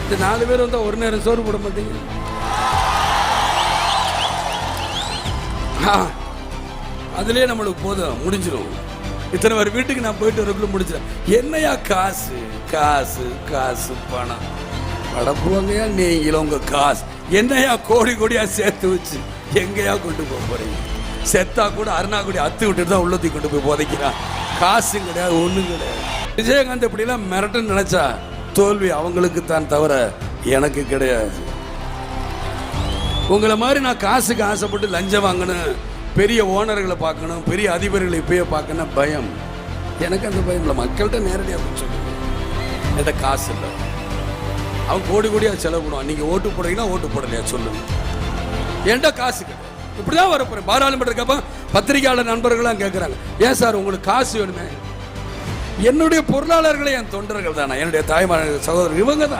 இந்த 4 பேர் வந்தால் ஒரு நேரம் சோறு போட மாட்டீங்க. அதுலேயே நம்மளுக்கு போதும், முடிஞ்சிடும். இத்தனை பேர் வீட்டுக்கு நான் போயிட்டு வரக்குள்ள முடிச்சிடேன். என்னையா காசு காசு காசு பணம் படப்புவாங்கயா நீங்களும் உங்க காசு என்னையா கோடி கோடியா சேர்த்து வச்சு எங்கேயா கொண்டு போக போறீங்க? செத்தா கூட அருணாக்குடி அத்து விட்டுட்டு தான் உள்ளத்தி கொண்டு போய் போதைக்கிறான். காசும் கிடையாது, ஒண்ணும் கிடையாது. விஜயகாந்த் இப்படிலாம் மிரட்டுன்னு நினைச்சா தோல்வி அவங்களுக்கு தான் தவிர எனக்கு கிடையாது. உங்களை மாதிரி நான் காசுக்கு ஆசைப்பட்டு லஞ்சம் வாங்கணும், பெரிய ஓனர்களை பார்க்கணும், பெரிய அதிபர்களை இப்பயே பார்க்கணும் பயம். எனக்கு அந்த பயம் இல்லை. மக்கள்கிட்ட நேரடியாக சொல்லுங்க, என்கிட்ட காசு இல்லை, அவன் கோடி கோடியாக செலவு பண்ணுவான். நீங்கள் ஓட்டு போடுறீங்கன்னா ஓட்டு போடலையா சொல்லுங்க, என்கிட்ட காசு கிடையாது. இப்படிதான் வரப்போறேன். பாராளுமன்றக்கப்ப பத்திரிகையாளர் நண்பர்கள்லாம் கேட்குறாங்க, ஏன் சார் உங்களுக்கு காசு வேணுமே? என்னுடைய பொருளாளர்களே என் தொண்டர்கள் தானே, என்னுடைய தாய்மார் சகோதரர் இவங்க தான்.